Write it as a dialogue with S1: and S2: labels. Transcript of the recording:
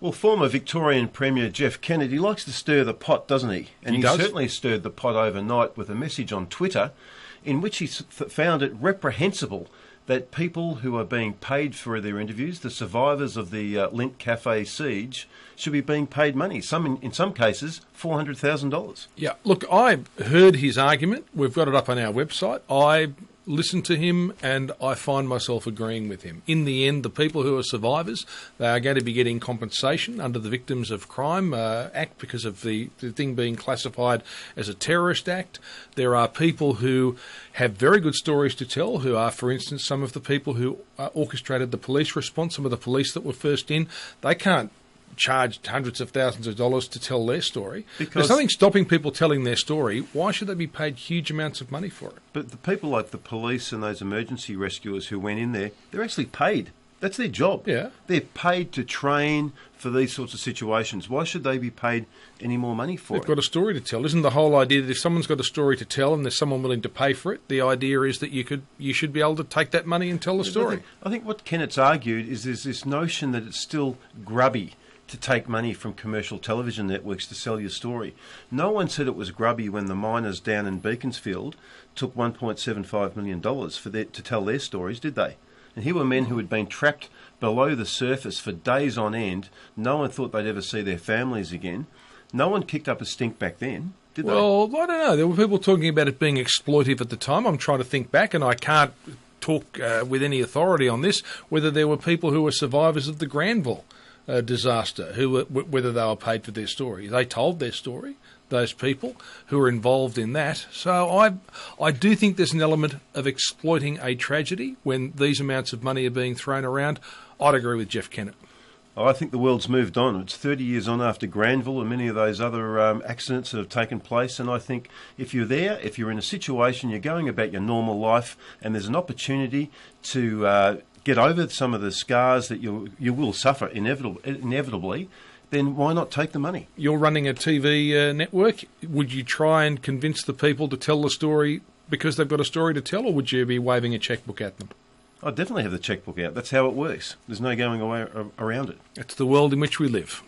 S1: Well, former Victorian Premier Jeff Kennedy likes to stir the pot, doesn't he? And he certainly stirred the pot overnight with a message on Twitter in which he found it reprehensible that people who are being paid for their interviews, the survivors of the Lindt Cafe siege, should be being paid money, in some cases $400,000.
S2: Yeah, look, I heard his argument. We've got it up on our website. I listened to him and I find myself agreeing with him. In the end, the people who are survivors, they are going to be getting compensation under the Victims of Crime Act because of the thing being classified as a terrorist act. There are people who have very good stories to tell, who are, for instance, some of the people who orchestrated the police response, some of the police that were first in. They can't charge hundreds of thousands of dollars to tell their story. Because there's nothing stopping people telling their story. Why should they be paid huge amounts of money for it?
S1: But the people like the police and those emergency rescuers who went in there, they're actually paid. That's their job.
S2: Yeah.
S1: They're paid to train for these sorts of situations. Why should they be paid any more money for it?
S2: They've got a story to tell. Isn't the whole idea that if someone's got a story to tell and there's someone willing to pay for it, the idea is that you should be able to take that money and tell the story?
S1: I think what Kennett's argued is there's this notion that it's still grubby to take money from commercial television networks to sell your story. No one said it was grubby when the miners down in Beaconsfield took $1.75 million to tell their stories, did they? And here were men who had been trapped below the surface for days on end. No one thought they'd ever see their families again. No one kicked up a stink back then, did they?
S2: Well, I don't know. There were people talking about it being exploitive at the time. I'm trying to think back, and I can't talk with any authority on this, whether there were people who were survivors of the Granville disaster, whether they were paid for their story. They told their story, those people who were involved in that. So I do think there's an element of exploiting a tragedy when these amounts of money are being thrown around. I'd agree with Jeff Kennett.
S1: I think the world's moved on. It's 30 years on after Granville and many of those other accidents that have taken place. And I think if you're there, if you're in a situation, you're going about your normal life and there's an opportunity to get over some of the scars that you will suffer inevitably, then why not take the money?
S2: You're running a TV network. Would you try and convince the people to tell the story because they've got a story to tell, or would you be waving a checkbook at them?
S1: I'd definitely have the checkbook out. That's how it works. There's no going away around it.
S2: It's the world in which we live.